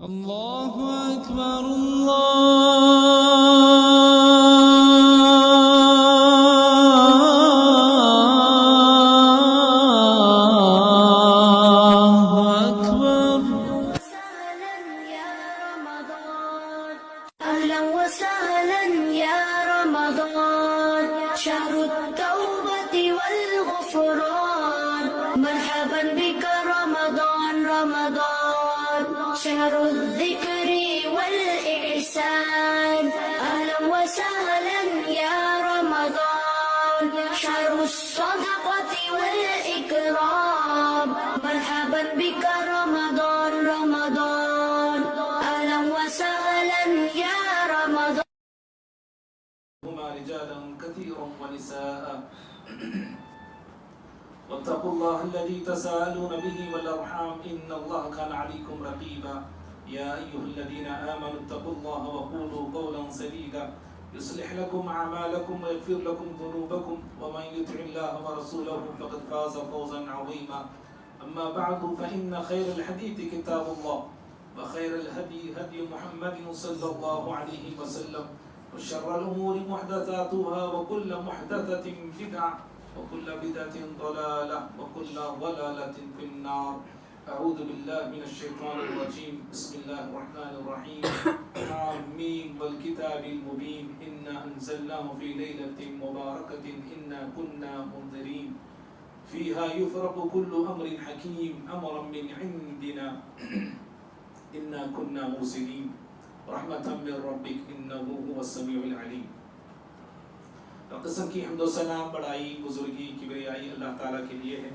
اللہ اکبر أهلا وسهلا يا رمضان شهر التوبة والغفران مرحبا بك رمضان رمضان شهر الذكر والإحسان أهلا وسهلا يا رمضان شهر الصدقة والإكرام مرحبا بك رمضان رمضان أهلا وسهلا يا رمضان هما رجالا كثيرا ونساء واتقوا الله الذي تساءلون به والأرحام إن الله كان عليكم رقيبا يا أيها الذين آمنوا اتقوا الله وقولوا قولا سديدا يصلح لكم أعمالكم ويغفر لكم ذنوبكم ومن يطع الله ورسوله فقد فاز فوزا عظيما أما بعد فإن خير الحديث كتاب الله وخير الهدي هدي محمد صلى الله عليه وسلم وشر الأمور محدثاتها وكل محدثة بدعة وكل بدعة ضلالة وكل ضلالة في النار أعوذ بالله من الشيطان الرجيم بسم الله الرحمن الرحيم آمين والكتاب المبين إنا أنزلناه في ليلة مباركة إنا كنا منذرين فيها يفرق كل أمر حكيم أمرا من عندنا إنا كنا مرسلين رحمة من ربك إنه هو السميع العليم. قسم کی حمد و سلام بڑائی بزرگی کبریائی اللہ تعالیٰ کے لیے ہے.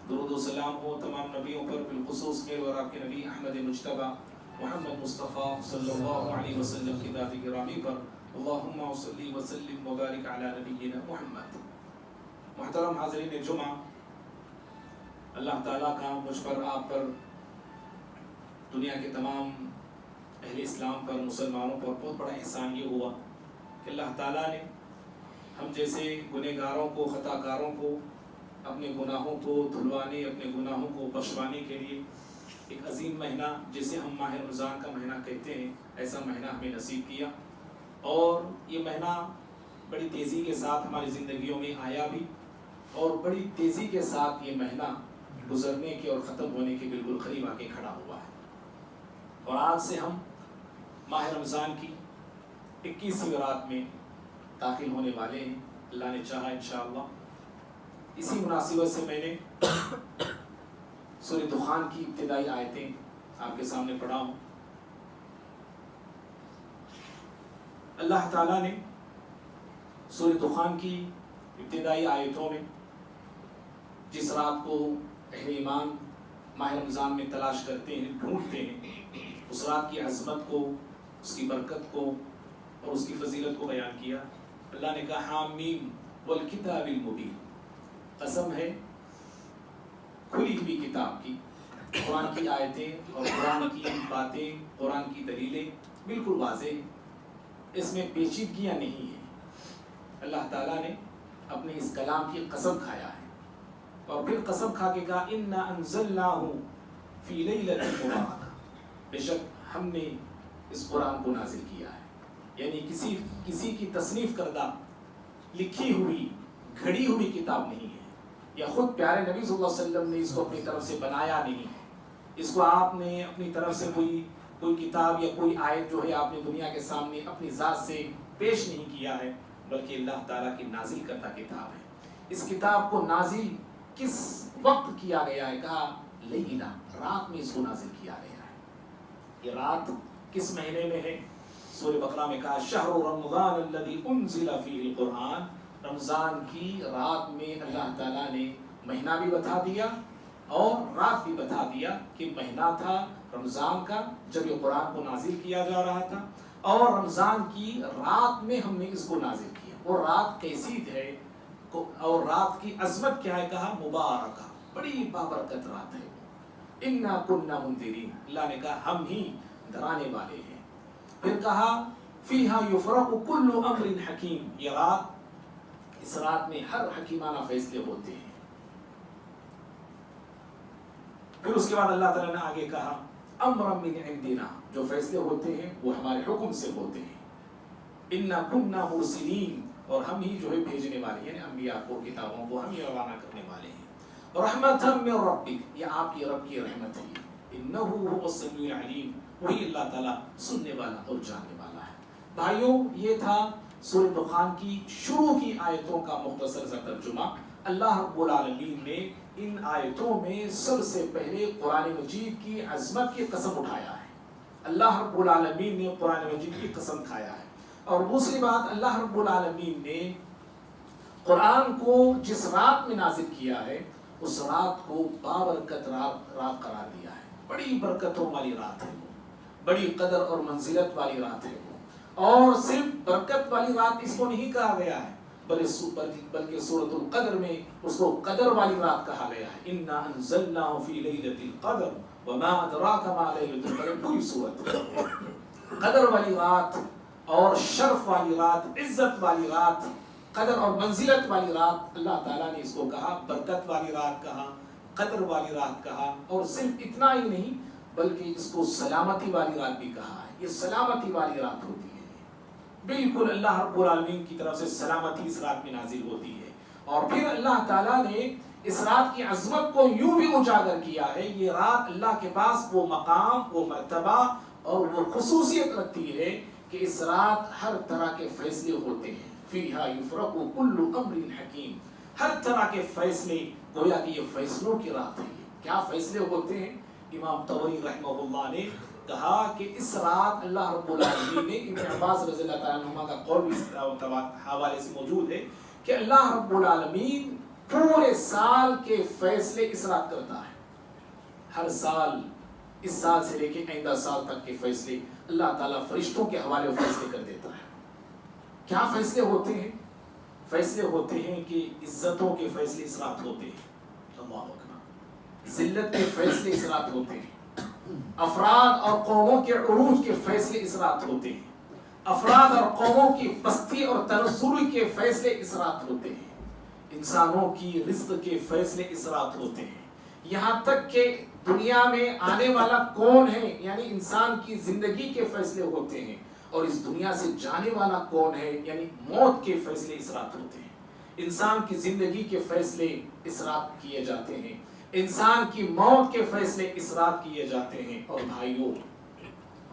درود و سلام ہو تمام نبیوں پر بالخصوص میرے اور آپ کے نبی احمد مجتبی محمد مصطفیٰ صلی اللہ علیہ وسلم کی ذات گرامی پر. اللہم صلی وسلم وبارک علی نبینا محمد. محترم حاضرین جمعہ، اللہ تعالیٰ کا مجھ پر آپ پر دنیا کے تمام اہل اسلام پر مسلمانوں پر بہت بڑا احسان یہ ہوا کہ اللہ تعالیٰ نے ہم جیسے گنہگاروں کو، خطا کاروں کو اپنے گناہوں کو دھلوانے، اپنے گناہوں کو بخشوانے کے لیے ایک عظیم مہینہ جسے ہم ماہ رمضان کا مہینہ کہتے ہیں، ایسا مہینہ ہمیں نصیب کیا. اور یہ مہینہ بڑی تیزی کے ساتھ ہماری زندگیوں میں آیا بھی، اور بڑی تیزی کے ساتھ یہ مہینہ گزرنے کے اور ختم ہونے کے بالکل قریب آ کے کھڑا ہوا ہے. اور آج سے ہم ماہ رمضان کی 21ویں رات میں داخل ہونے والے ہیں. اللہ نے چاہا انشاءاللہ. اسی مناسبت سے میں نے سورہ دخان کی ابتدائی آیتیں آپ کے سامنے پڑھا ہوں. اللہ تعالیٰ نے سورہ دخان کی ابتدائی آیتوں میں جس رات کو اہل ایمان ماہ رمضان میں تلاش کرتے ہیں، ڈھونڈتے ہیں، اس رات کی عظمت کو، اس کی برکت کو اور اس کی فضیلت کو بیان کیا. اللہ نے کہا حامیم والکتاب المبین. قسم ہے کھلی ہوئی کتاب کی. قرآن کی آیتیں اور قرآن کی باتیں، قرآن کی دلیلیں بالکل واضح ہیں، اس میں پیچیدگیاں نہیں ہیں. اللہ تعالیٰ نے اپنے اس کلام کی قسم کھایا ہے اور پھر قسم کھا کے کہا انا انزلناہ فی لیلۃ مبارکہ. بے شک ہم نے اس قرآن کو نازل کیا ہے. یعنی کسی کی تصنیف کردہ، لکھی ہوئی، گھڑی ہوئی کتاب نہیں ہے، یا خود پیارے نبی صلی اللہ علیہ وسلم نے اس کو اپنی طرف سے بنایا نہیں ہے. اس کو آپ نے اپنی طرف سے کوئی کتاب یا کوئی آیت جو ہے آپ نے دنیا کے سامنے اپنی ذات سے پیش نہیں کیا ہے، بلکہ اللہ تعالیٰ کی نازل کردہ کتاب ہے. اس کتاب کو نازل کس وقت کیا گیا ہے؟ کہا لیلہ، رات میں اس کو نازل کیا گیا ہے. یہ رات کس مہینے میں ہے؟ سورہ بقرہ میں کہا شہر رمضان الذی انزل فیہ القرآن. رمضان کی رات میں اللہ تعالیٰ نے مہینہ بھی بتا دیا اور رات بھی بتا دیا کہ مہینہ تھا رمضان کا جب یہ قرآن کو نازل کیا جا رہا تھا، اور رمضان کی رات میں ہم نے اس کو نازل کیا. وہ رات کیسی ہے اور رات کی عظمت کیا ہے؟ کہا مبارکہ، بڑی بابرکت رات ہے. انا کنا منذرین. اللہ نے کہا ہم ہی ڈرانے والے ہیں. پھر کہا فیہا یفرق کل امر حکیم. یہ رات، اس رات میں ہر حکیمانہ فیصلے ہوتے ہیں. پھر اس کے بعد اللہ تعالیٰ نے آگے کہا امرا من عندنا، جو فیصلے ہوتے ہیں وہ ہمارے حکم سے ہوتے ہیں. انا كنا مرسلین، اور ہم ہی جو ہے بھیجنے والے ہیں، یعنی انبیاء کو، کتابوں کو ہم ہی روانہ کرنے والے ہیں. رحمتا من ربک، یہ آپ کی رب کی رحمت ہے. انہ هو السمیع العلیم، وہی اللہ تعالیٰ سننے والا اور جاننے والا ہے. بھائیوں، یہ تھا سورہ دخان کی شروع کی آیتوں کا مختصر سا ترجمہ. اللہ رب العالمین نے ان آیتوں میں سب سے پہلے قرآن مجید کی عظمت کی قسم اٹھایا ہے. اللہ رب العالمین نے قرآن مجید کی قسم کھایا ہے. اور دوسری بات، اللہ رب العالمین نے قرآن کو جس رات میں نازل کیا ہے اس رات کو بابرکت رات قرار دیا ہے. بڑی برکتوں والی رات ہے وہ، بڑی قدر اور منزلت والی رات ہے وہ. اور صرف برکت والی رات اس کو نہیں کہا گیا ہے، بلکہ سورۃ القدر میں اس کو قدر والی رات کہا گیا ہے. انا انزلناہ فی لیلۃ القدر وما ادراک ما لیلۃ القدر. پوری سورت قدر والی رات اور شرف والی رات، عزت والی رات، قدر اور منزلت والی رات. اللہ تعالیٰ نے اس کو کہا برکت والی رات کہا، قدر والی رات کہا. اور صرف اتنا ہی نہیں بلکہ اس کو سلامتی والی رات بھی کہا ہے. یہ سلامتی والی رات ہوتی ہے، بالکل اللہ رب العالمین کی طرف سے سلامتی اس رات میں نازل ہوتی ہے. اور پھر اللہ تعالیٰ نے اس رات کی عظمت کو یوں بھی اجاگر کیا ہے. یہ رات اللہ کے پاس وہ مقام، وہ مرتبہ اور وہ خصوصیت رکھتی ہے کہ اس رات ہر طرح کے فیصلے ہوتے ہیں. فیہا یفرق کل امر حکیم، ہر طرح کے فیصلے، گویا کہ یہ فیصلوں کی رات ہے. کیا فیصلے ہوتے ہیں؟ امام طبری رحمہ اللہ نے کہا کہ اس رات اللہ رب العالمین نے، ابن عباس رضی اللہ تعالیٰ عنہما کا قول بھی اس حوالے سے موجود ہے کہ اللہ رب العالمین پورے سال کے فیصلے اس رات کرتا ہے. ہر سال، اس سال سے لے کے آئندہ سال تک کے فیصلے اللہ تعالیٰ فرشتوں کے حوالے فیصلے کر دیتا ہے. کیا فیصلے ہوتے ہیں؟ فیصلے ہوتے ہیں کہ عزتوں کے فیصلے اس رات ہوتے ہیں. اللہ اکبر. ذلت کے فیصلے اس رات ہوتے ہیں. افراد اور قوموں کے عروج کے فیصلے اس رات ہوتے ہیں. افراد اور قوموں کی پستی اور تنزلی کے فیصلے اس رات ہوتے ہیں. انسانوں کی رزق کے فیصلے اس رات ہوتے ہیں. یہاں تک کہ دنیا میں آنے والا کون ہے، یعنی انسان کی زندگی کے فیصلے ہوتے ہیں. اور اس دنیا سے جانے والا کون ہے، یعنی موت کے فیصلے اس رات ہوتے ہیں. انسان کی زندگی کے فیصلے اس رات کیے جاتے ہیں. انسان کی موت کے فیصلے اس رات کیے جاتے ہیں. اور بھائیوں،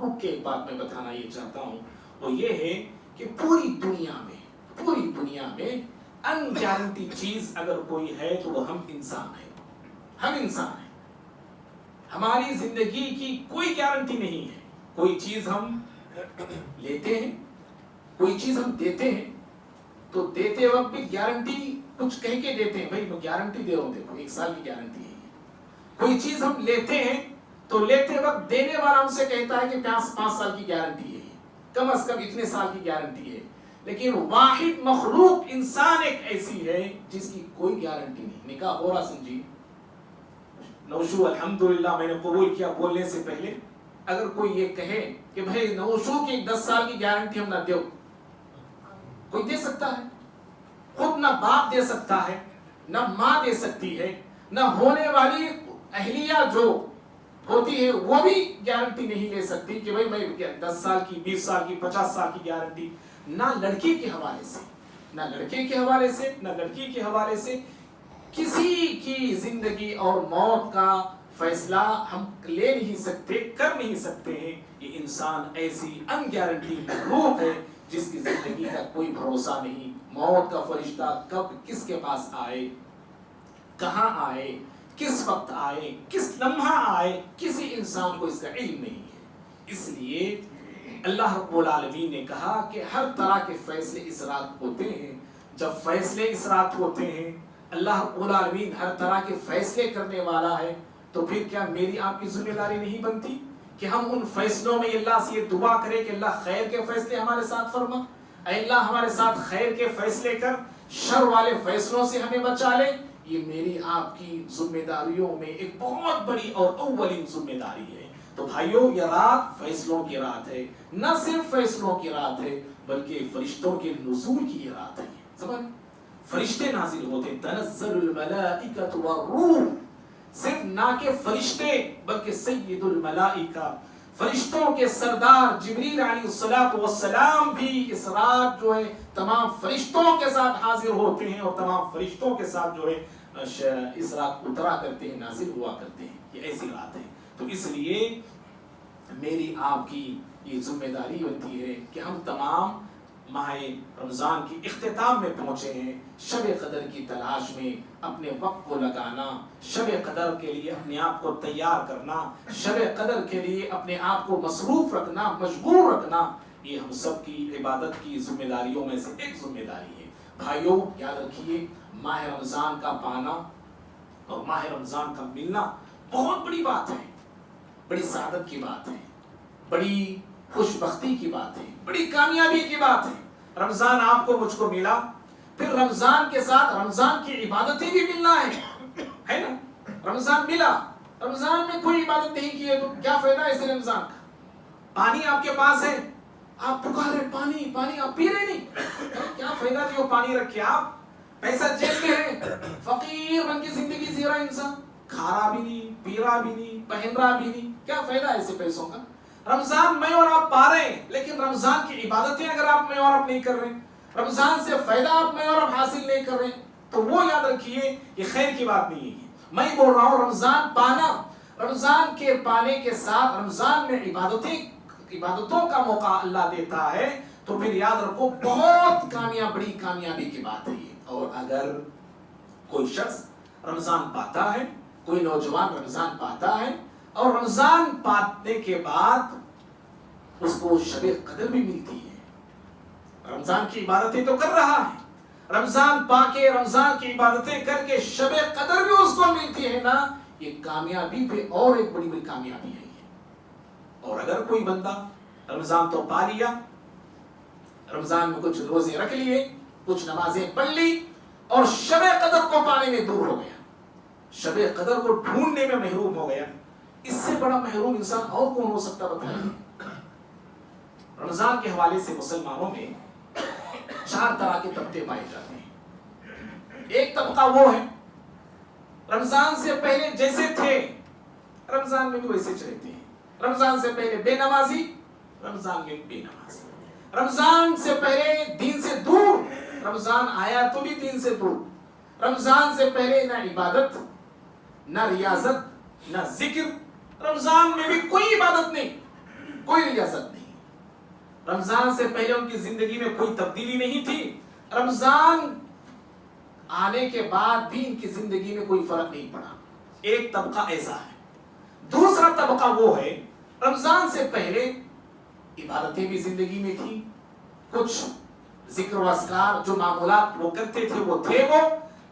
رک کے ایک بات میں بتانا یہ چاہتا ہوں، وہ یہ ہے کہ پوری دنیا میں ان گارنٹی چیز اگر کوئی ہے تو وہ ہم انسان ہیں. ہم انسان ہیں. ہماری زندگی کی کوئی گارنٹی نہیں ہے. کوئی چیز ہم لیتے ہیں، کوئی چیز ہم دیتے ہیں، تو دیتے وقت بھی گارنٹی کچھ کہہ کے دیتے ہیں، بھائی میں گارنٹی دے رہا ہوں، دیکھو 1 سال کی گارنٹی ہے. کوئی چیز ہم لیتے ہیں تو لیتے وقت دینے والا ہم سے کہتا ہے کہ 5 سال کی گارنٹی ہے، کم از کم اتنے سال کی گارنٹی ہے. لیکن واحد مخلوق انسان ایک ایسی ہے جس کی کوئی گارنٹی نہیں. نکاح ہو رہا سمجھی، نوشو الحمدللہ میں نے قبول کیا بولنے سے پہلے. اگر کوئی یہ کہے کہ بھائی نوشو کی 10 سال کی گارنٹی ہم نہ دو، کوئی دے سکتا ہے؟ خود نہ باپ دے سکتا ہے، نہ ماں دے سکتی ہے، نہ ہونے والی اہلیہ جو ہوتی ہے وہ بھی گارنٹی نہیں لے سکتی کہ بھائی میں 10 سال کی، 20 سال کی، 50 سال کی گارنٹی. نہ لڑکی کے حوالے سے، نہ لڑکے کے حوالے سے، نہ لڑکی کے حوالے سے کسی کی زندگی اور موت کا فیصلہ ہم لے نہیں سکتے، کر نہیں سکتے ہیں. یہ انسان ایسی ان گارنٹی مخلوق ہے جس کی زندگی کا کوئی بھروسہ نہیں. موت کا فرشتہ کب کس کے پاس آئے، کہاں آئے، کس وقت آئے، کس لمحہ آئے، کسی انسان کو اس کا علم نہیں ہے. اس لیے اللہ رب العالمین نے کہا کہ ہر طرح کے فیصلے اس رات ہوتے ہیں. جب فیصلے اس رات ہوتے ہیں، اللہ رب العالمین ہر طرح کے فیصلے کرنے والا ہے، تو پھر کیا میری آپ کی ذمہ داری نہیں بنتی کہ ہم ان فیصلوں میں اللہ سے یہ دعا کریں کہ اللہ خیر کے فیصلے ہمارے ساتھ فرما، اے اللہ ہمارے ساتھ خیر کے فیصلے کر، شر والے فیصلوں سے ہمیں بچا لے. یہ میری آپ کی ذمہ داریوں میں ایک بہت بڑی اور اولین ذمہ داری ہے. تو بھائیوں، یہ رات فیصلوں کی رات ہے. نہ صرف فیصلوں کی رات ہے بلکہ فرشتوں کے نزول کی یہ رات ہے. سمجھ، فرشتے نازل ہوتے، تنزل الملائکۃ والروح. صرف نہ کہ فرشتے بلکہ سید الملائکہ، فرشتوں کے سردار جبریل علیہ السلام بھی اس رات جو ہے تمام فرشتوں کے ساتھ حاضر ہوتے ہیں، اور تمام فرشتوں کے ساتھ جو ہے اس رات اترا کرتے ہیں، نازل ہوا کرتے ہیں. یہ ایسی رات ہے. تو اس لیے میری آپ کی یہ ذمہ داری ہوتی ہے کہ ہم تمام ماہ رمضان کی اختتام میں پہنچے ہیں. شب قدر کی تلاش میں اپنے وقت کو لگانا، شب قدر کے لیے اپنے آپ کو تیار کرنا، شب قدر کے لیے اپنے آپ کو مصروف رکھنا، مشغول رکھنا، یہ ہم سب کی عبادت کی ذمہ داریوں میں سے ایک ذمہ داری ہے. بھائیوں یاد رکھیے، ماہ رمضان کا پانا اور ماہ رمضان کا ملنا بہت بڑی بات ہے، بڑی سعادت کی بات ہے، بڑی خوش بختی کی بات ہے، بڑی کامیابی کی بات ہے. رمضان آپ کو مجھ کو ملا، پھر رمضان کے ساتھ رمضان کی عبادتیں بھی ملنا ہے نا. رمضان ملا، رمضان میں کوئی عبادت نہیں کی ہے تو کیا فائدہ ہے اس رمضان کا؟ پانی آپ کے پاس ہے، آپ پکارے پانی پانی، آپ پی رہے نہیں، کیا فائدہ جو پانی رکھے؟ آپ پیسہ جیب میں ہے، فقیر بن کے زندگی جی رہا انسان، کھا رہا بھی نہیں، پی رہا بھی نہیں، پہن رہا بھی نہیں، کیا فائدہ ہے ایسے پیسوں کا؟ رمضان میں اور آپ پا رہے ہیں، لیکن رمضان کی عبادتیں اگر آپ میں اور آپ نہیں کر رہے، رمضان سے فائدہ آپ میں اور آپ حاصل نہیں کر رہے، تو وہ یاد رکھیے یہ خیر کی بات نہیں ہے. میں بول رہا ہوں رمضان پانا، رمضان کے پانے کے ساتھ رمضان میں عبادتوں کا موقع اللہ دیتا ہے، تو پھر یاد رکھو بہت بڑی کامیابی کی بات ہے یہ. اور اگر کوئی شخص رمضان پاتا ہے، کوئی نوجوان رمضان پاتا ہے اور رمضان پانے کے بعد اس کو شب قدر بھی ملتی ہے، رمضان کی عبادتیں تو کر رہا ہے، رمضان پا کے رمضان کی عبادتیں کر کے شب قدر بھی اس کو ملتی ہے نا، یہ کامیابی پہ اور ایک بڑی کامیابی ہے یہ. اور اگر کوئی بندہ رمضان تو پا لیا، رمضان میں کچھ روزے رکھ لیے، کچھ نمازیں پڑھ لی، اور شب قدر کو پانے میں دور ہو گیا، شب قدر کو ڈھونڈنے میں محروم ہو گیا، اس سے بڑا محروم انسان اور کون ہو سکتا بتائیے؟ رمضان کے حوالے سے مسلمانوں میں 4 طرح کے طبقے پائے جاتے ہیں. ایک طبقہ وہ ہے رمضان سے پہلے جیسے تھے رمضان میں بھی ویسے رہتے ہیں، رمضان سے پہلے بے نمازی، رمضان میں بے نمازی، رمضان سے پہلے دین سے دور، رمضان آیا تو بھی دین سے دور، رمضان سے پہلے نہ عبادت، نہ ریاضت، نہ ذکر، رمضان میں بھی کوئی عبادت نہیں، کوئی ریاضت نہیں. رمضان سے پہلے ان کی زندگی میں کوئی تبدیلی نہیں تھی، رمضان آنے کے بعد بھی ان کی زندگی میں کوئی فرق نہیں پڑا. ایک طبقہ ایسا ہے. دوسرا طبقہ وہ ہے رمضان سے پہلے عبادتیں بھی زندگی میں تھی، کچھ ذکر و اذکار جو معمولات وہ کرتے تھے وہ تھے، وہ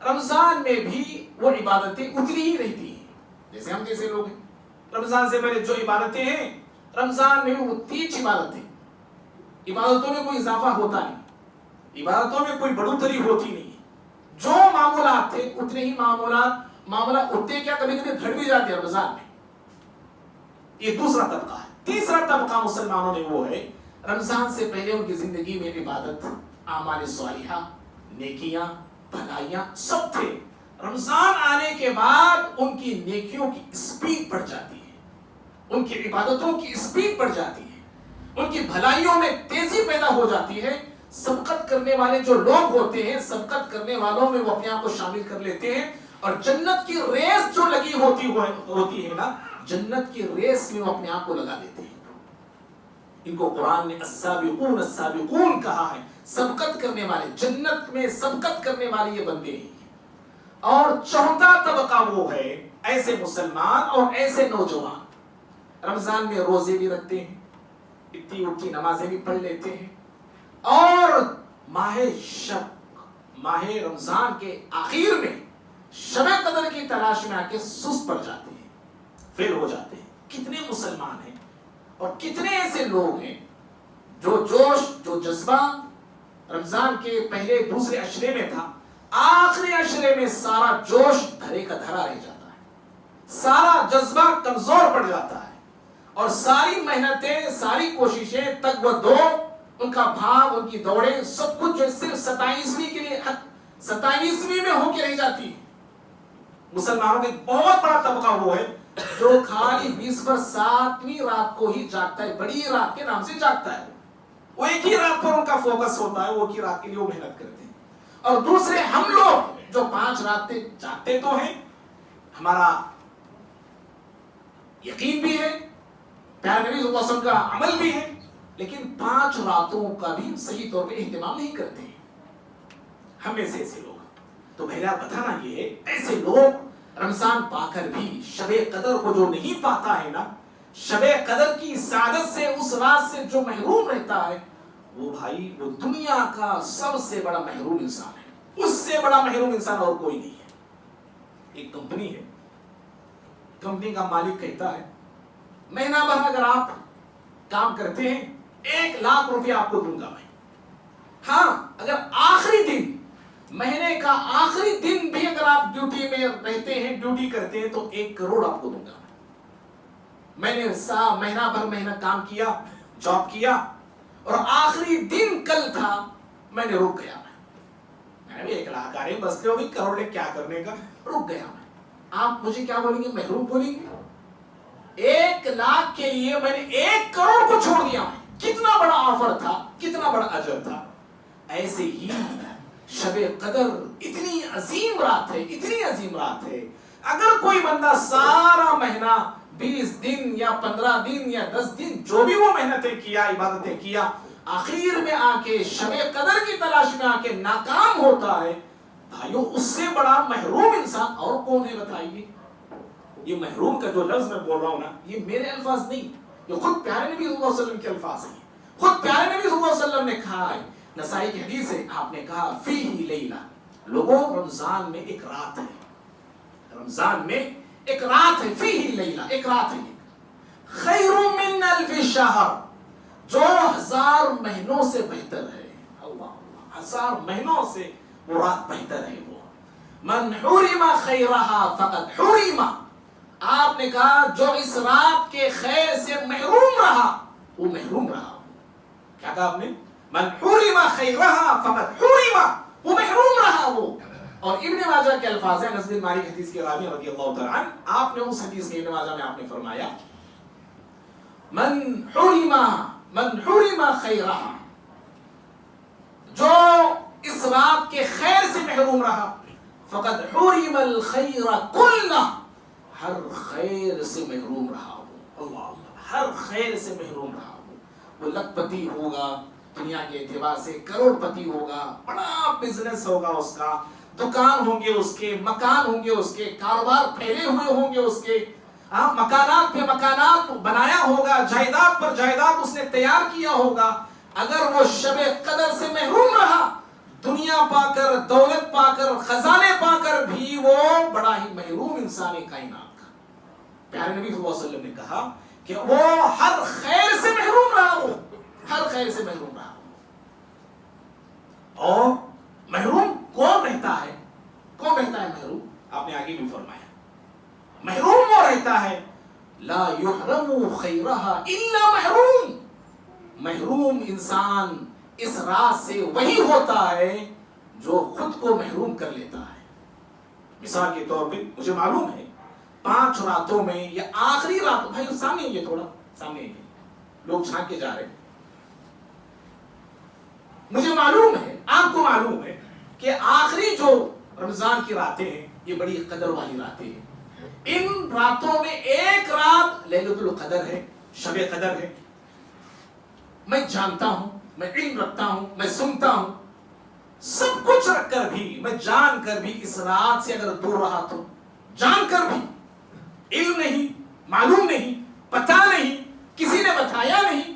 رمضان میں بھی وہ عبادتیں اتنی ہی رہتی ہیں جیسے ہم جیسے لوگ ہیں. رمضان سے پہلے جو عبادتیں ہیں رمضان میں بھی وہ تیج عبادتیں، عبادتوں میں کوئی اضافہ ہوتا نہیں، عبادتوں میں کوئی بڑھوتری ہوتی نہیں، جو معمولات تھے اتنے ہی معاملات اتنے کیا کبھی کبھی گھٹ بھی جاتے ہیں رمضان میں. یہ دوسرا طبقہ ہے. تیسرا طبقہ مسلمانوں میں وہ ہے رمضان سے پہلے ان کی زندگی میں عبادت، اعمال صالحہ، نیکیاں، بھلائیاں سب تھے، رمضان آنے کے بعد ان کی نیکیوں کی اسپیڈ بڑھ جاتی ہے، ان کی عبادتوں کی اسپیڈ بڑھ جاتی ہے، ان کی بھلائیوں میں تیزی پیدا ہو جاتی ہے. سبقت کرنے والے جو لوگ ہوتے ہیں، سبقت کرنے والوں میں وہ اپنے آپ کو شامل کر لیتے ہیں، اور جنت کی ریس جو لگی ہوتی ہے نا، جنت کی ریس میں وہ اپنے آپ کو لگا دیتے ہیں. ان کو قرآن نے السابقون السابقون کہا ہے، سبقت کرنے والے، جنت میں سبقت کرنے والے یہ بندے ہیں. اور چوتھا طبقہ وہ ہے ایسے مسلمان اور ایسے نوجوان رمضان میں روزے بھی رکھتے ہیں، اتنی اٹھی نمازیں بھی پڑھ لیتے ہیں، اور ماہ رمضان کے آخر میں شب قدر کی تلاش میں آ کے سست پڑ جاتے ہیں، فیل ہو جاتے ہیں. کتنے مسلمان ہیں اور کتنے ایسے لوگ ہیں جو جوش، جو جذبہ رمضان کے پہلے دوسرے عشرے میں تھا، آخری عشرے میں سارا جوش دھرے کا دھرا رہ جاتا ہے، سارا جذبہ کمزور پڑ جاتا ہے، اور ساری محنتیں، ساری کوششیں، تگ و دو، ان کا بھاگ، ان کی دوڑیں، سب کچھ جو صرف 27ویں کے لیے 27ویں میں ہو کے رہ جاتی ہے. مسلمانوں کا ایک بہت بڑا طبقہ وہ ہے جو خالی 20 پر 7ویں رات کو ہی جاگتا ہے, بڑی رات کے نام سے جاگتا ہے. وہ ایک ہی رات پر ان کا فوکس ہوتا ہے, وہ ایک ہی رات کے لیے وہ محنت کرتے ہیں. اور دوسرے ہم لوگ جو 5 راتیں جاگتے تو ہیں, ہمارا یقین بھی ہے, پیارے نبی صلی اللہ علیہ وسلم کا عمل بھی ہے, لیکن 5 راتوں کا بھی صحیح طور پہ اہتمام نہیں کرتے ہیں. ہم میں سے ایسے لوگ. تو پہلا بتانا یہ ہے, ایسے لوگ رمضان پا کر بھی شب قدر کو جو نہیں پاتا ہے نا, شب قدر کی سعادت سے, اس رات سے جو محروم رہتا ہے, وہ بھائی وہ دنیا کا سب سے بڑا محروم انسان ہے. اس سے بڑا محروم انسان اور کوئی نہیں ہے. ایک کمپنی ہے, کمپنی کا مالک کہتا ہے مہینہ بھر اگر آپ کام کرتے ہیں 1 لاکھ روپے آپ کو دوں گا میں. ہاں, اگر آخری دن, مہینے کا آخری دن بھی اگر آپ ڈیوٹی میں رہتے ہیں, ڈیوٹی کرتے ہیں, تو 1 کروڑ آپ کو دوں گا. میں نے مہینہ بھر کام کیا, جاب کیا, اور آخری دن کل تھا, میں نے رک گیا. میں بھی 1 لاکھ آ رہے بس کے ہوگی, کروڑ کیا کرنے کا, رک گیا میں. آپ مجھے کیا بولیں گے, محروم بولیں گے. 1 لاکھ کے لیے میں نے 1 کروڑ کو چھوڑ دیا. کتنا بڑا آفر تھا, کتنا بڑا اجر تھا. ایسے ہی شب قدر اتنی عظیم رات ہے, اتنی عظیم رات ہے. اگر کوئی بندہ سارا مہینہ 20 دن یا 15 دن یا 10 دن جو بھی وہ محنتیں کیا, عبادتیں کیا, آخر میں آ کے شب قدر کی تلاش میں آ کے ناکام ہوتا ہے, بھائیو اس سے بڑا محروم انسان اور کون ہے بتائیے. یہ محروم کا جو لفظ میں بول رہا ہوں نا, یہ میرے الفاظ نہیں, یہ خود پیارے نبی صلی اللہ علیہ وسلم کے الفاظ ہیں. خود پیارے نبی صلی اللہ علیہ وسلم نے کہا ہے, نسائی کی حدیث ہے, آپ نے کہا فیہ لیلہ, لوگوں رمضان میں ایک رات ہے, رمضان میں ایک رات ہے, فیہ لیلہ, ایک رات ہے, خیر من 1000 شہر, جو 1000 مہینوں سے بہتر ہے. اللہ اللہ, 1000 مہینوں سے وہ رات بہتر ہے. وہ من حرم خیرہا فقد حرم, آپ نے کہا جو اس رات کے خیر سے محروم رہا وہ محروم رہا. کیا کہا آپ نے, من حرم خیرہا فقد حرم, وہ محروم رہا وہ. اور ابن ماجہ کے الفاظ ہیں, انس بن مالک حدیث کے راوی رضی اللہ تعالی عنہ, آپ نے اس حدیث میں ابن ماجہ میں آپ نے فرمایا من حرم خیرہا, جو اس رات کے خیر سے محروم رہا, فقد حرم الخیر کلہ, ہر خیر سے محروم رہا ہو. اللہ اللہ, ہر خیر سے محروم رہا ہو. وہ لکھ پتی ہوگا دنیا کے اعتبار سے, کروڑ پتی ہوگا, بڑا بزنس ہوگا اس کا, دکان ہوں گے اس کے, مکان ہوں گے اس کے, کاروبار پھیلے ہوئے ہوں گے اس کے, مکانات پہ مکانات بنایا ہوگا, جائیداد پر جائیداد اس نے تیار کیا ہوگا. اگر وہ شب قدر سے محروم رہا, دنیا پا کر, دولت پا کر, خزانے پا کر بھی وہ بڑا ہی محروم انسان ہے کائنات کا. پیارے نبی صلی اللہ علیہ وسلم نے کہا کہ وہ ہر خیر سے محروم رہا, وہ ہر خیر سے محروم رہا. اور محروم کون رہتا ہے, کون رہتا ہے محروم؟ آپ نے آگے بھی فرمایا, محروم وہ رہتا ہے لا یحرم خیرہا الا محروم. محروم انسان اس رات سے وہی ہوتا ہے جو خود کو محروم کر لیتا ہے. مثال کے طور پہ مجھے معلوم ہے 5 راتوں میں یا آخری رات, بھائی سامنے یہ تھوڑا سامنے یہ لوگ چھانک کے جا رہے ہیں, مجھے معلوم ہے, آپ کو معلوم ہے کہ آخری جو رمضان کی راتیں ہیں یہ بڑی قدر والی راتیں ہیں. ان راتوں میں ایک رات لیلۃ القدر ہے, شب قدر ہے. میں جانتا ہوں, میں علم رکھتا ہوں, میں سنتا ہوں, سب کچھ رکھ کر بھی, میں جان کر بھی اس رات سے اگر دور رہا تو, جان کر بھی, علم نہیں, معلوم نہیں, پتہ نہیں, کسی نے بتایا نہیں,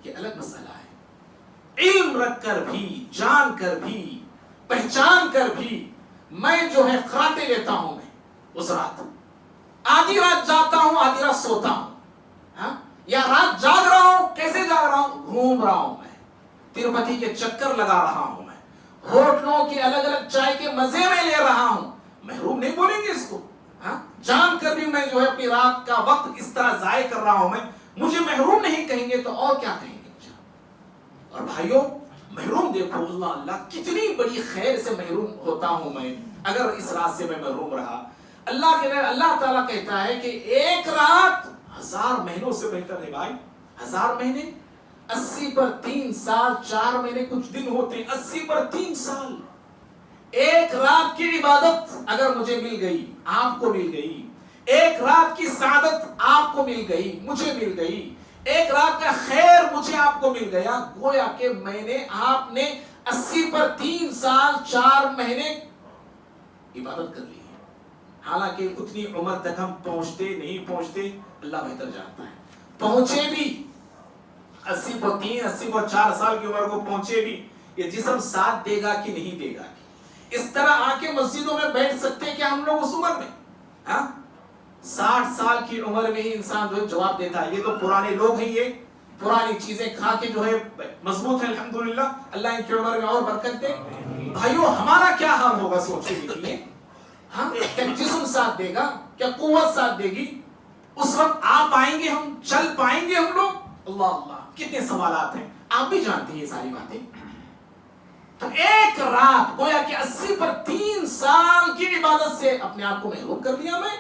یہ الگ مسئلہ ہے. علم رکھ کر بھی, جان کر بھی, پہچان کر بھی میں جو ہے خراٹے لیتا ہوں, میں اس رات آدھی رات جاتا ہوں, آدھی رات سوتا ہوں, یا رات جاگ رہا ہوں. کیسے جاگ رہا ہوں؟ گھوم رہا ہوں میں, تروپتی کے چکر لگا رہا ہوں میں, ہوٹلوں کے الگ الگ چائے کے مزے میں لے رہا ہوں. محروم نہیں بولیں گے اس کو. جان کر بھی میں جو ہے اپنی رات کا وقت اس طرح ضائع کر رہا ہوں, میں مجھے محروم نہیں کہیں گے تو اور کیا کہیں گے مجھے. اور بھائیوں محروم دیکھو, اللہ اللہ کتنی بڑی خیر سے محروم ہوتا ہوں میں اگر اس رات سے میں محروم رہا. اللہ تعالیٰ کہتا ہے کہ ایک رات 1000 مہینوں سے بہتر ہے بھائی. 1000 مہینے 80 پر 3 سال 4 مہینے کچھ دن ہوتے ہیں. 80 پر 3 سال ایک رات کی عبادت اگر مجھے مل گئی, آپ کو مل گئی, ایک رات کی سعادت آپ کو مل گئی, مجھے مل گئی, ایک رات کا خیر مجھے آپ کو مل گیا, گویا کہ میں نے آپ نے 80 پر 3 سال 4 مہینے عبادت کر لی. حالانکہ اتنی عمر تک ہم پہنچتے نہیں پہنچتے اللہ بہتر جانتا ہے. پہنچے بھی 80 پر 3 80 پر 4 سال کی عمر کو پہنچے بھی, یہ جسم ساتھ دے گا کہ نہیں دے گا. اس طرح آ کے مسجدوں میں بیٹھ سکتے کہ ہم لوگ اس عمر میں 60 سال کی عمر میں ہی انسان جو ہے جواب دیتا ہے یہ تو پرانے لوگ ہیں, یہ پرانی چیزیں کھا کے جو ہے مضبوط ہے الحمدللہ, اللہ ان کی عمر میں اور برکت دے. بھائیو ہمارا کیا حال ہوگا سوچے دیکھیے, ہم کیا جسم ساتھ دے گا, کیا قوت ساتھ دے گی؟ اس وقت آپ آئیں گے, ہم چل پائیں گے ہم لوگ؟ اللہ اللہ کتنے سوالات ہیں, آپ بھی جانتے ہیں یہ ساری باتیں. تو ایک رات گویا کہ 80 پر 3 سال کی عبادت سے اپنے آپ کو محروم کر لیا میں.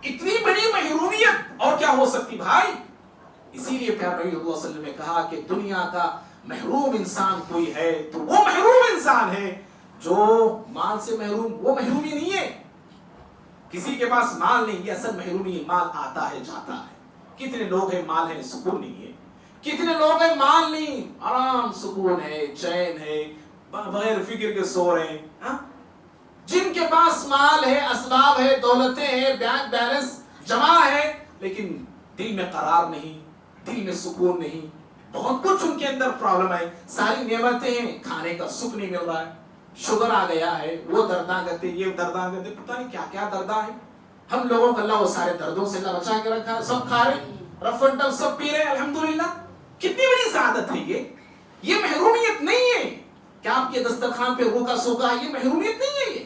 اتنی بڑی محرومیت اور کیا ہو سکتی بھائی. اسی لیے پیارے نبی صلی اللہ علیہ وسلم نے کہا کہ دنیا کا محروم انسان کوئی ہے تو وہ محروم انسان ہے جو مال سے محروم. وہ محرومی نہیں ہے کسی کے پاس مال نہیں, یہ اصل محرومی ہے. مال آتا ہے جاتا ہے. کتنے لوگ ہیں مال ہے سکون نہیں ہے, کتنے لوگ ہیں مال نہیں آرام سکون ہے, چین ہے, بغیر فکر کے سو رہے ہیں. جن کے پاس مال ہے, اسباب ہے, دولتیں ہیں, بینک بیلنس جمع ہے, لیکن دل میں قرار نہیں, دل میں سکون نہیں, بہت کچھ ان کے اندر پرابلم ہے. ساری نعمتیں ہیں, کھانے کا سکھ نہیں مل رہا ہے, شوگر آ گیا ہے, وہ درداں کرتے, یہ درداں کرتے, پتہ نہیں کیا کیا درداں ہیں. ہم لوگوں کو اللہ وہ سارے دردوں سے اللہ بچا کے رکھا ہے. سب کھا رہے, رف اینڈ ٹف سب پی رہے, الحمدللہ. کتنی بڑی سعادت ہے یہ محرومیت نہیں ہے. کیا آپ کے دسترخوان پہ روکا سوکا ہے, یہ محرومیت نہیں ہے. یہ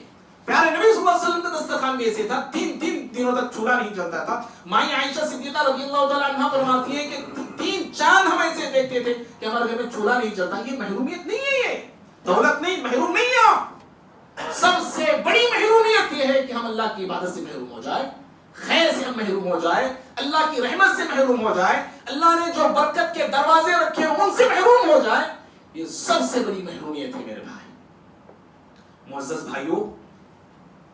پیارے نبی صلی اللہ علیہ وسلم کا دسترخوان بھی ایسے تھا, 3 دنوں تک چولہا نہیں جلتا تھا. مائی عائشہ صدیقہ رضی اللہ تعالیٰ عنہا فرماتی ہیں کہ 3 چاند ہم ایسے دیکھتے تھے کہ ہمارے گھر میں چولہا نہیں جلتا. یہ محرومیت نہیں ہے, یہ دولت نہیں, محروم نہیں ہے. سب سے بڑی محرومیت یہ ہے کہ ہم اللہ کی عبادت سے محروم ہو جائے, خیر سے ہم محروم ہو جائے, اللہ کی رحمت سے محروم ہو جائے, اللہ نے جو برکت کے دروازے رکھے ہیں ان سے محروم ہو جائے. یہ سب سے بڑی محرومیت ہے میرے بھائی. معزز بھائیو,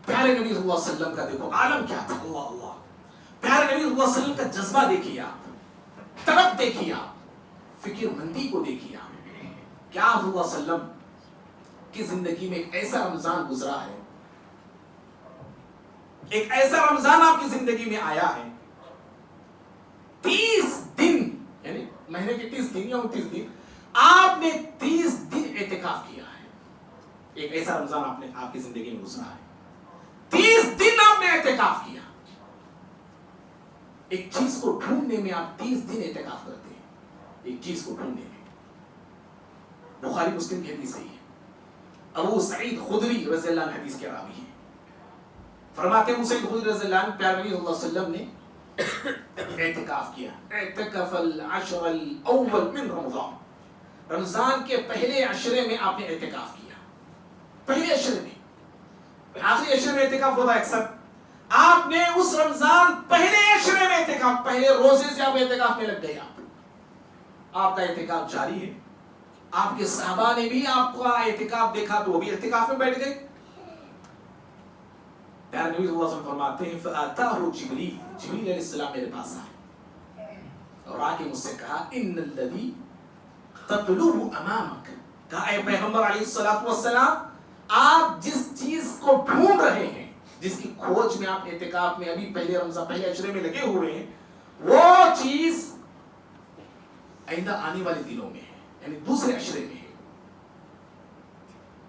پیارے نبی صلی اللہ علیہ وسلم کا دیکھو عالم کیا تھا. اللہ اللہ, پیارے نبی صلی اللہ علیہ وسلم کا جذبہ دیکھیے آپ, طلب دیکھیے آپ, فکر مندی کو دیکھیے آپ. کیا صلی اللہ علیہ وسلم کی زندگی میں ایک ایسا رمضان گزرا ہے, ایک ایسا رمضان آپ کی زندگی میں آیا ہے, 30 دن یعنی مہینے کے 30 دن یا 29 دن آپ نے 30 دن اعتکاف کیا ہے. ایک ایسا رمضان آپ کی زندگی میں گزرا ہے, 30 دن آپ نے اعتکاف کیا. ایک چیز کو ڈھونڈنے میں آپ 30 دن اعتکاف کرتے ہیں, ایک چیز کو ڈھونڈنے میں. بخاری مسلم کی حدیث ہے, ابو سعید خدری رضی اللہ عنہ حدیث کے راوی ہیں. فرماتے ہیں ابو سعید خدری رضی اللہ عنہ پیارے نبی صلی اللہ علیہ وسلم نے اعتکاف کیا. اعتکف العشر الاول من رمضان, رمضان کے پہلے عشرے میں آپ نے اعتکاف کیا. پہلے عشرے میں, آخری عشرے میں اعتکاف ہوتا ہے اکثر. آپ نے اس رمضان پہلے عشرے میں اعتکاف, پہلے روزے سے آپ اعتکاف میں لگ گئے. آپ کا اعتکاف جاری ہے. آپ کے صحابہ نے بھی آپ کا اعتکاف دیکھا تو وہ بھی اعتکاف میں بیٹھ گئے. پیارے نبی صلی اللہ علیہ وسلم فرماتے ہیں فَأَتَاهُ جبریل, جبریل علیہ السلام میرے پاس آئے اور آ کے مجھ سے کہا ان الذی تطلب امامک, کہا اے پیغمبر علیہ الصلوۃ والسلام, آپ جس چیز کو ڈھونڈ رہے ہیں, جس کی کھوج میں آپ اعتکاف میں ابھی پہلے رمضان پہلے عشرے میں لگے ہوئے ہیں, وہ چیز آئندہ آنے والے دنوں میں ہے, یعنی دوسرے عشرے میں ہے.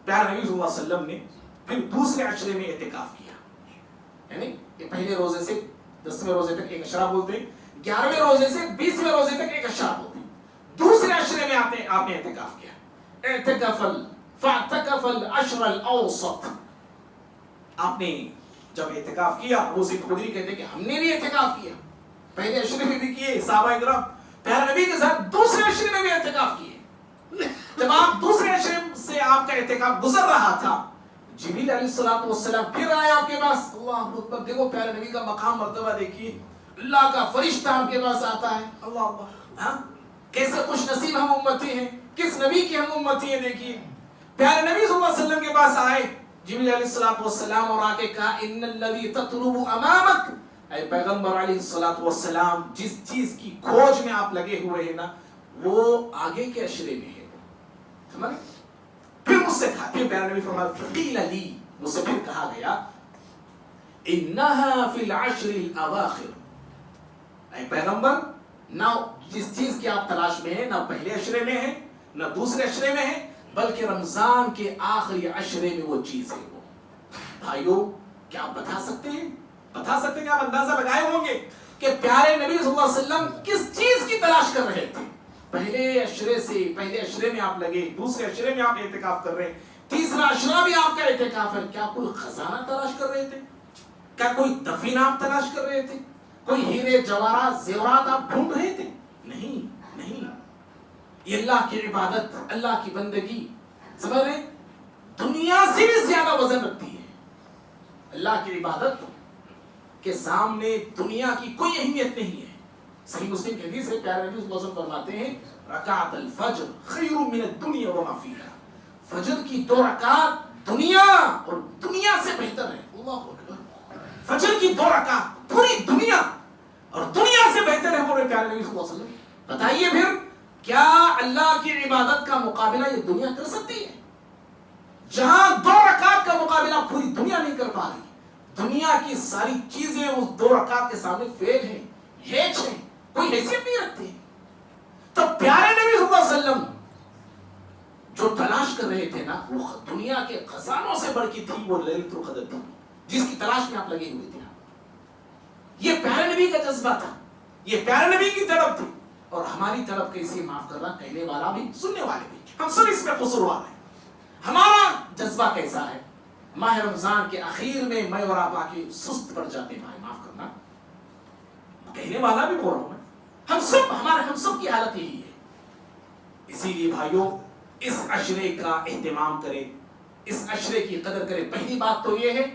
پیارے نبی صلی اللہ علیہ وسلم نے پھر دوسرے عشرے میں اعتکاف کیا, یعنی کہ پہلے روزے سے 10ویں روزے تک ایک عشرہ بولتے ہیں, 11ویں روزے سے 20ویں روزے تک ایک عشرہ بولتے ہیں. دوسرے عشرے میں آپ نے اعتکاف کیا. فاعتکف العشر الاوسط, آپ نے جب اعتکاف کیا, وہ سید خدری کہتے ہیں کہ ہم نے بھی اعتکاف کیا, پہلے عشرے میں بھی کیے, صحابہ کرام پیارے نبی کے ساتھ دوسرے عشرے میں بھی اعتکاف کیے. جب آپ دوسرے عشرے سے آپ کا اعتکاف گزر رہا تھا, جبریل علیہ السلام پھر آئے آپ کے پاس. اللہ اکبر. دیکھو پیارے نبی کا مقام مرتبہ دیکھیے. اللہ کا فرشتہ آپ کے پاس آتا ہے. اللہ اللہ. ہاں کیسے خوش نصیب ہم امتی ہیں, کس نبی کی ہم امتی ہیں. دیکھیے پیارے نبی صلی اللہ علیہ وسلم کے پاس آئے جبریل علیہ السلام اور آ کے کہا ان الذی تطلب امامک, اے پیغمبر علیہ السلام جس چیز کی کھوج میں آپ لگے ہوئے ہیں نا وہ آگے کے عشرے میں ہے. سمجھ. پھر مجھ سے کہا, پھر پیارے نبی فرمایا فقیل لی, مجھ سے پھر کہا گیا انہا فی العشر الاواخر, اے پیغمبر نہ جس چیز کی آپ تلاش میں ہیں نہ پہلے عشرے میں ہے نہ دوسرے عشرے میں ہے بلکہ رمضان کے آخری عشرے میں وہ چیز ہے. وہ بھائیو کیا آپ بتا سکتے ہیں کہ آپ اندازہ لگائے ہوں گے کہ پیارے نبی صلی اللہ علیہ وسلم کس چیز کی تلاش کر رہے تھے. پہلے عشرے میں آپ لگے, دوسرے عشرے میں آپ اعتکاف کر رہے ہیں, تیسرا عشرہ بھی آپ کا اعتکاف ہے. کیا کوئی خزانہ تلاش کر رہے تھے؟ کیا کوئی دفین آپ تلاش کر رہے تھے؟ کوئی ہیرے جواہرات زیورات آپ ڈھونڈ رہے تھے؟ نہیں. یہ اللہ کی عبادت, اللہ کی بندگی سمجھ رہے دنیا سے بھی زیادہ وزن رکھتی ہے. اللہ کی عبادت کے سامنے دنیا کی کوئی اہمیت نہیں ہے. صحیح مسلم کی حدیث ہے, پیارے نبی صلی اللہ علیہ وسلم فرماتے ہیں رکعت الفجر خیر من الدنیا وما فیہا, فجر کی 2 رکعت دنیا اور دنیا سے بہتر ہے. اللہ اکبر. فجر کی 2 رکعت پوری دنیا اور دنیا سے بہتر ہے بولے پیارے نبی صلی اللہ علیہ وسلم. بتائیے پھر کیا اللہ کی عبادت کا مقابلہ یہ دنیا کر سکتی ہے؟ جہاں 2 رکعت کا مقابلہ پوری دنیا نہیں کر پا رہی. دنیا کی ساری چیزیں اس 2 رکعت کے سامنے فیل ہیں, ہیچ ہیں, کوئی حیثیت نہیں رکھتی. تو پیارے نبی صلی اللہ علیہ وسلم جو تلاش کر رہے تھے نا وہ دنیا کے خزانوں سے بڑھ کی تھی, وہ لیلۃ القدر تھی جس کی تلاش میں آپ لگے ہوئے تھے. یہ پیارے نبی کا جذبہ تھا, یہ پیارے نبی کی طرف تھی. اور ہماری طرف کیسی معاف کرنا, کہنے والا بھی سننے والے بھی, ہم سب اس میں قصوروار ہیں. ہمارا جذبہ کیسا ہے؟ ماہ رمضان کے اخیر میں میں اور آپ آکے سست پڑ جاتے ہیں. بھائی معاف کرنا, کہنے والا بھی بول رہا ہوں میں, ہم سب کی حالت یہی ہے. اسی لیے بھائیوں اس عشرے کا اہتمام کریں, اس عشرے کی قدر کریں. پہلی بات تو یہ ہے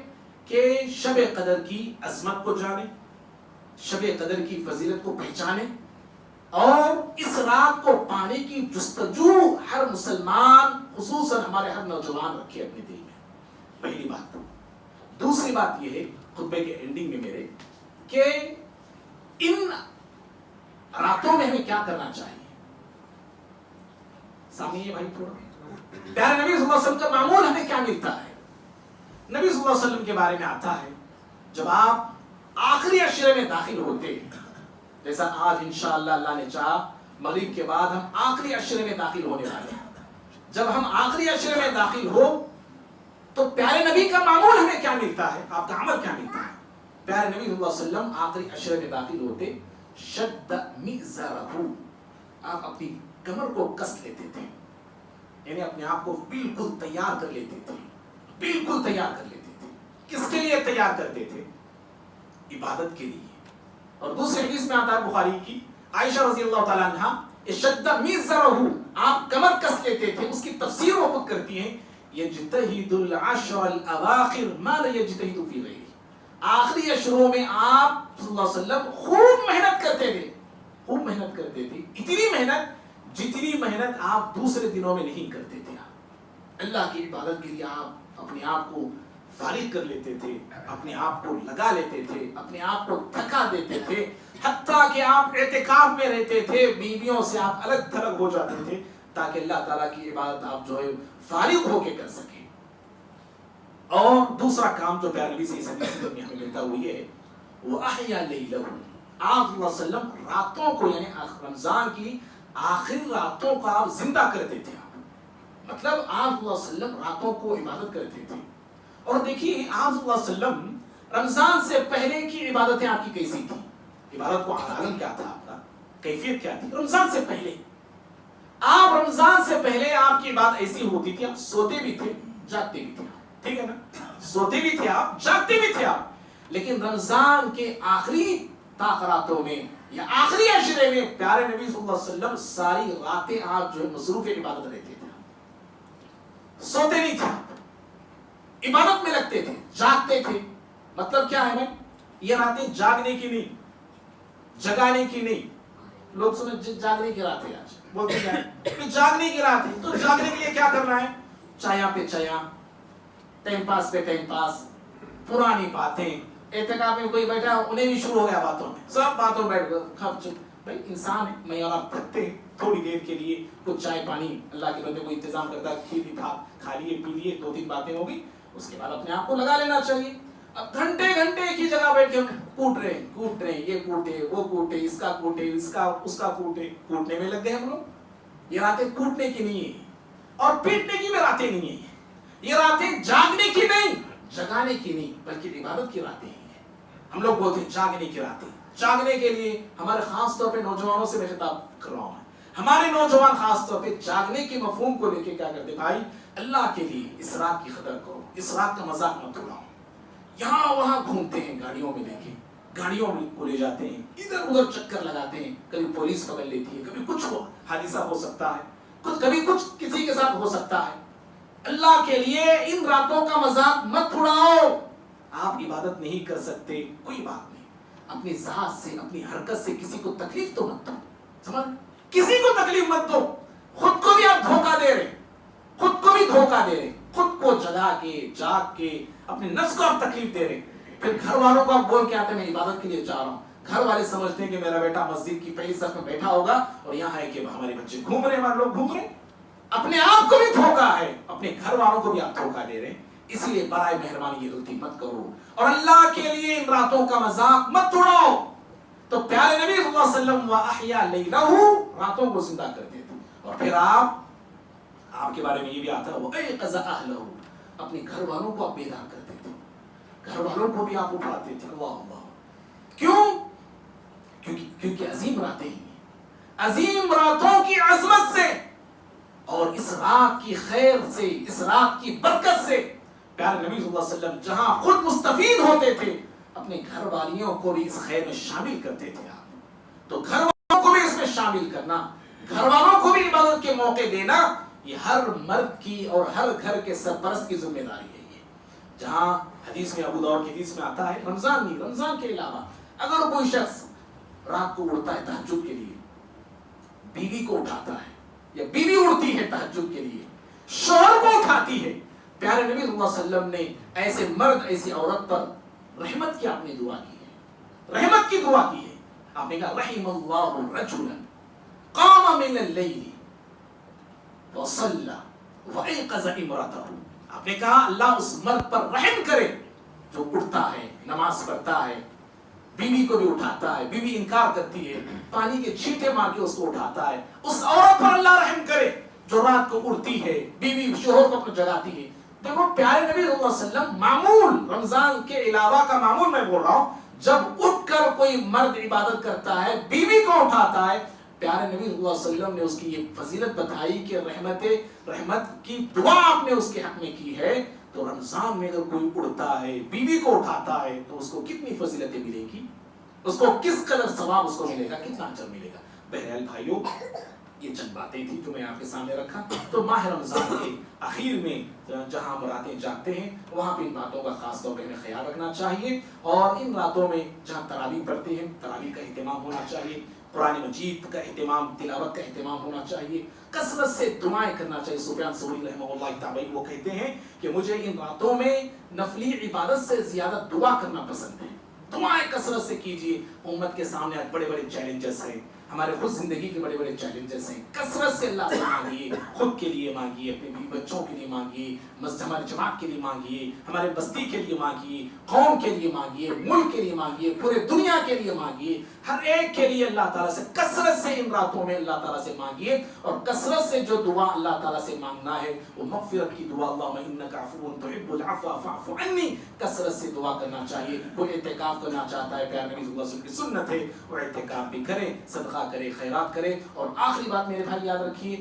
کہ شب قدر کی عظمت کو جانیں, شب قدر کی فضیلت کو پہچانیں, اور اس رات کو پانے کی جستجو ہر مسلمان خصوصاً ہمارے ہر نوجوان رکھے اپنے دل میں. پہلی بات. دوسری بات یہ ہے خطبے کے اینڈنگ میں میرے کہ ان راتوں میں ہمیں کیا کرنا چاہیے. سامنے یہ بھائی تھوڑا پیارے نبی صلی اللہ علیہ وسلم کا معمول ہمیں کیا ملتا ہے. نبی صلی اللہ علیہ وسلم کے بارے میں آتا ہے جب آپ آخری عشرے میں داخل ہوتے ہیں, جیسا آج انشاءاللہ اللہ نے چاہا مغرب کے بعد ہم آخری عشرے میں داخل ہونے والے ہیں. جب ہم آخری عشرے میں داخل ہو تو پیارے نبی کا معمول ہمیں کیا ملتا ہے, آپ کا عمل کیا ملتا ہے. پیارے نبی صلی اللہ علیہ وسلم آخری عشرے میں داخل ہوتے شد مئزرہ, آپ اپنی کمر کو کس لیتے تھے, یعنی اپنے آپ کو بالکل تیار کر لیتے تھے, بالکل تیار کر لیتے تھے. کس کے لیے تیار کرتے تھے؟ عبادت کے لیے. اور دوسرے حدیث میں آتا ہے بخاری کی, عائشہ رضی اللہ تعالیٰ عنہا شد مئزرہ, آپ کمر کس لیتے تھے, اس کی تفسیر وہ خود کرتی ہیں یجتہد العشر الاواخر ما لا یجتہد فی غیرہ. آخری عشروں میں آپ صلی اللہ علیہ وسلم خوب محنت کرتے تھے, خوب محنت کرتے تھے. اتنی محنت جتنی محنت آپ دوسرے دنوں میں نہیں کرتے تھے. اللہ کی عبادت کے لیے آپ اپنے آپ کو فارغ کر لیتے تھے, اپنے آپ کو لگا لیتے تھے, اپنے آپ کو تھکا دیتے تھے, حتیٰ کہ آپ اعتکاف میں رہتے تھے, بیویوں سے آپ الگ تھلگ ہو جاتے تھے تاکہ اللہ تعالیٰ کی عبادت آپ جو ہے فارغ ہو کے کر سکیں. اور دوسرا کام جو پیارے نبی سے اس حدیث میں ہمیں ملتا وہ یہ ہے وہ احیا لیلہ, آپ صلی اللہ علیہ وسلم راتوں کو یعنی رمضان کی آخری راتوں کو آپ زندہ کرتے تھے. مطلب آپ صلی اللہ علیہ وسلم راتوں کو عبادت کرتے تھے. اور دیکھیے آپ صلی اللہ علیہ وسلم رمضان سے پہلے کی عبادتیں آپ کی کیسی تھی, عبادت کو عالم کیا تھا, آپ کا کیفیت کیا تھی. رمضان سے پہلے آپ رمضان سے پہلے آپ کی عبادت ایسی ہوتی تھی, آپ سوتے بھی تھے جاگتے بھی تھے, ٹھیک ہے نا, سوتے بھی تھے آپ جاگتے بھی تھے آپ. لیکن رمضان کے آخری تاخراتوں میں یا آخری عشرے میں پیارے نبی صلی اللہ علیہ وسلم ساری راتیں آپ جو ہے مصروف عبادت رہتے تھے, سوتے نہیں تھے. عبادت میں لگتے تھے، جاگتے تھے. مطلب کیا ہے بھائی؟ یہ راتیں جاگنے کی نہیں، جگانے کی نہیں. لوگ سمجھ جاگنے کی رات ہے، آج بولتے ہیں جاگنے کی رات ہے. تو جاگنے کے لیے کیا کرنا ہے؟ چایا پہ چایا، ٹائم پاس پہ ٹائم پاس، پرانی باتیں. اعتکاف میں کوئی بیٹھا انہیں بھی شروع ہو گیا باتوں میں، سب باتوں بیٹھ گئے. بھائی انسان ہے، میں اور آپ تھکتے ہیں، تھوڑی دیر کے لیے کچھ چائے پانی اللہ کے بندے کو انتظام کرتا ہے، کھیر کھا لیے پی لیے، 2-3 باتیں ہو گئی، اس کے بعد اپنے آپ کو لگا لینا چاہیے. اب گھنٹے گھنٹے ایک ہی جگہ بیٹھ کے کوٹ رہے ہیں، یہ کوٹے وہ کوٹے، اس کا کوٹے، اس کا کوٹے، کوٹنے میں لگ گئے ہم لوگ. یہ راتیں کوٹنے کی نہیں ہے اور پیٹنے کی بھی راتیں نہیں ہیں. یہ راتیں جاگنے کی نہیں، جگانے کی نہیں، بلکہ عبادت کی راتیں ہیں. ہم لوگ بولتے ہیں جاگنے کی راتیں. جاگنے کے لیے ہمارے خاص طور پہ نوجوانوں سے میں خطاب کر رہا ہوں. ہمارے نوجوان خاص طور پہ جاگنے کے مفہوم کو لے کے کیا کرتے؟ بھائی اللہ کے لیے اس رات کی قدر کرو، اس رات کا مذاق مت اڑاؤ. یہاں وہاں گھومتے ہیں گاڑیوں میں لے کے، گاڑیوں کو لے جاتے ہیں، ادھر ادھر چکر لگاتے ہیں. کبھی پولیس پکڑ لیتی ہے، کبھی کچھ حادثہ ہو سکتا ہے، کبھی کچھ کسی کے ساتھ ہو سکتا ہے. اللہ کے لیے ان راتوں کا مذاق مت اڑاؤ. آپ عبادت نہیں کر سکتے، کوئی بات نہیں، اپنی ذات سے، اپنی حرکت سے کسی کو تکلیف تو مت دو. سمجھ؟ کسی کو تکلیف مت دو. خود کو بھی آپ دھوکہ دے رہے، خود کو بھی دھوکہ دے رہے، خود کو جگا کے جاگ کے اپنے نفس کو آپ تکلیف دے رہے. پھر گھر والوں کو آپ بول کے آتے میں عبادت کے لیے جا رہا ہوں. گھر والے سمجھتے ہیں کہ میرا بیٹا مسجد کی پہلی صف میں بیٹھا ہوگا اور یہاں ہے کہ ہمارے بچے گھوم رہے ہیں، ہمارے لوگ گھوم رہے ہیں. اپنے آپ کو بھی دھوکہ ہے، اپنے گھر والوں کو بھی آپ دھوکہ دے رہے ہیں. اس لیے برائے مہربانی یہ غلطی مت کرو اور اللہ کے لیے ان راتوں کا مذاق مت اڑاؤ. تو پیارے نبی صلی اللہ علیہ وسلم وَأَحْيَا لَيْلَهُ، راتوں کو زندہ کرتے تھے. اور پھر آپ کے بارے میں یہ بھی آتا ہے وَأَيْقَظَ أَهْلَهُ، اپنے گھر والوں کو آپ بیدار کرتے تھے، گھر والوں کو بھی آپ اٹھاتے تھے. اللہ اللہ. کیوں؟ کیونکہ عظیم راتیں ہیں، عظیم راتوں کی عظمت سے اور اس رات کی خیر سے، اس رات کی برکت سے پیارے نبی صلی اللہ علیہ وسلم جہاں خود مستفید ہوتے تھے، اپنے گھر والیوں کو بھی اس خیر میں شامل کرتے تھے. آپ تو گھر والوں کو بھی اس میں شامل کرنا، گھر والوں کو بھی عبادت کے موقع دینا، یہ ہر مرد کی اور ہر گھر کے سرپرست کی ذمہ داری ہے. یہ جہاں حدیث میں، ابو داؤد کی حدیث میں آتا ہے، رمضان نہیں، رمضان کے علاوہ اگر کوئی شخص رات کو اڑتا ہے تہجد کے لیے، بیوی کو اٹھاتا ہے یا بیوی اڑتی ہے تہجد کے لیے، شوہر کو اٹھاتی ہے، پیارے نبی صلی اللہ علیہ وسلم نے ایسے مرد، ایسی عورت پر رحمت کی آپ نے دعا کی ہے، رحمت کی دعا کی ہے. آپ نے کہا رحم اللہ رجلا قام من اللیل وصلى وایقظ امرأته. آپ نے کہا اللہ اس مرد پر رحم کرے جو اٹھتا ہے، نماز پڑھتا ہے، بیوی کو بھی اٹھاتا ہے، بیوی انکار کرتی ہے، پانی کے چھینٹے مار کے اس کو اٹھاتا ہے. اس عورت پر اللہ رحم کرے جو رات کو اڑتی ہے، بیوی شوہر کو جگاتی ہے. دیکھو پیارے نبی صلی اللہ علیہ وسلم معمول، رمضان کے علاوہ کا معمول میں بول رہا ہوں، جب اٹھ کر کوئی مرد عبادت کرتا ہے، بیوی کو اٹھاتا ہے، پیارے نبی صلی اللہ علیہ وسلم نے اس کی یہ فضیلت بتائی کہ رحمت کی دعا آپ نے اس کے حق میں کی ہے. تو رمضان میں اگر کوئی اڑتا ہے، بیوی کو اٹھاتا ہے، تو اس کو کتنی فضیلتیں ملے گی، اس کو کس قدر ثواب اس کو ملے گا، کتنا اجر ملے گا. بہرحال بھائیوں، یہ چند باتیں تھیں جو میں آپ کے سامنے رکھا. تو ماہ رمضان کے اخیر میں جہاں ہم راتیں جاگتے ہیں، وہاں پہ ان باتوں کا خاص طور پہ ہمیں خیال رکھنا چاہیے. اور ان راتوں میں جہاں تراویح پڑھتے ہیں، تراویح کا اہتمام ہونا چاہیے، قرآن مجید کا اہتمام، تلاوت کا اہتمام ہونا چاہیے، کثرت سے دعائیں کرنا چاہیے. سفیان ثوری رحمہ اللہ تعالی وہ کہتے ہیں کہ مجھے ان راتوں میں نفلی عبادت سے زیادہ دعا کرنا پسند ہے. دعائیں کثرت سے کیجیے. امت کے سامنے آج بڑے بڑے چیلنجز ہیں، ہمارے خود زندگی کے بڑے بڑے چیلنجز ہیں. کثرت سے اللہ سے مانگیے، خود کے لیے مانگیے، اپنے بیوی بچوں کے لیے مانگیے، ہماری جماعت کے لیے مانگیے، ہمارے بستی کے لیے مانگیے، قوم کے لیے مانگیے، ملک کے لیے مانگیے، پورے دنیا کے لیے مانگیے. ہر ایک کے لیے اللہ تعالیٰ سے کثرت سے ان راتوں میں اللہ تعالیٰ سے مانگیے. اور کثرت سے جو دعا اللہ تعالیٰ سے مانگنا ہے وہ مغفرت کی دعا، اللہم انک عفو تحب العفو فاعف عنی، کثرت سے دعا کرنا چاہیے. کوئی اعتکاف کرنا چاہتا ہے، پیارے نبی صلی اللہ علیہ وسلم کی سنت ہے وہ اعتکاف بھی کرے، صدقہ کرے، خیرات کرے. اور آخری بات میرے بھائی یاد رکھیے،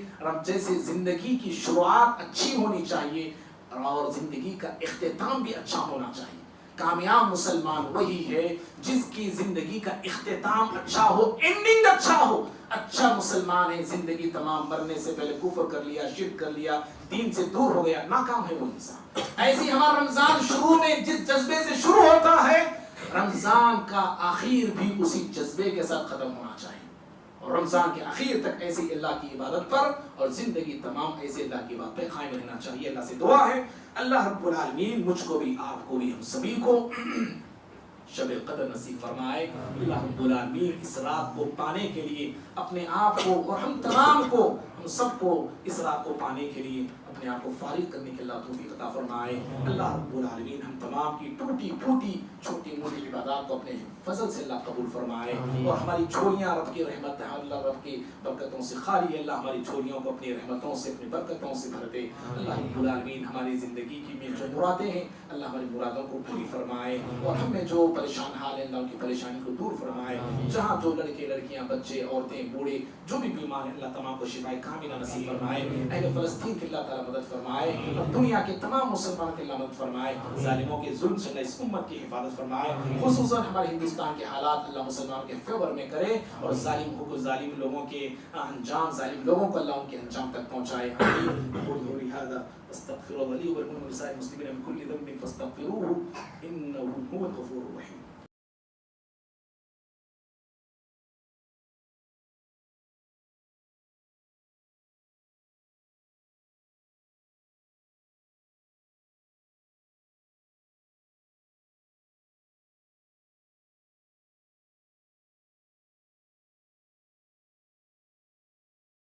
جیسے زندگی کی شروعات اچھی ہونی چاہیے اور زندگی کا اختتام بھی اچھا ہونا چاہیے. کامیاب مسلمان وہی ہے جس کی زندگی کا اختتام اچھا ہو، اینڈنگ اچھا ہو. اچھا مسلمان ہے، زندگی تمام مرنے سے پہلے کفر کر لیا، شرک کر لیا، دین سے دور ہو گیا، ناکام ہے وہ انسان. ایسی ہمارا رمضان شروع میں جس جذبے سے شروع ہوتا ہے، رمضان کا آخر بھی اسی جذبے کے ساتھ ختم ہونا چاہیے. اور رمضان کے آخر تک ایسی اللہ کی عبادت پر اور زندگی تمام ایسے اللہ کی بات پہ قائم رہنا چاہیے. اللہ سے دعا ہے اللہ رب العالمین مجھ کو بھی، آپ کو بھی، ہم سبھی کو شب قدر نصیب فرمائے. اللہ رب العالمین اس رات کو پانے کے لیے اپنے آپ کو اور ہم تمام کو، ہم سب کو اس رات کو پانے کے لیے اپنے آپ کو فارغ کرنے کے اللہ توفیق عطا فرمائے. اللہ رب العالمین ہم تمام کی ٹوٹی پھوٹی چھوٹی موٹی عبادات کو اپنے فضل سے اللہ قبول فرمائے اور ہماری جھولیاں رب کی رحمت اللہ رب کی برکتوں سے خالی. اللہ ہماری جھولیوں کو اپنی رحمتوں سے، اپنی برکتوں سے بھر دے. اللہ رب العالمین ہماری زندگی کی میں جو مرادیں ہیں اللہ ہماری مرادوں کو پوری فرمائے اور ہم میں جو پریشان حال ہیں اللہ ان کی پریشانی کو دور فرمائے. جہاں جو لڑکے لڑکیاں بچے عورتیں بوڑھے جو بھی بیمار ہیں اللہ تمام کو شفائے کاملہ نصیب فرمائے. اہل فلسطین کی اللہ تعالیٰ مدد فرمائے اور دنیا کے تمام مسلمانوں کی اللہ مدد فرمائے. ظالموں کے ظلم سے اللہ اس امت کی حفاظت فرمائے. خصوصاً ہمارے ہندوستان کے حالات اللہ مسلمانوں کے فیور میں کرے اور ظالم لوگوں کے انجام، ظالم لوگوں کو اللہ ان کے انجام تک پہنچائے. آمین. هذا استغفر الله لي ولكم ولسائر المسلمين من كل ذنب فاستغفروه انه هو الغفور الرحيم.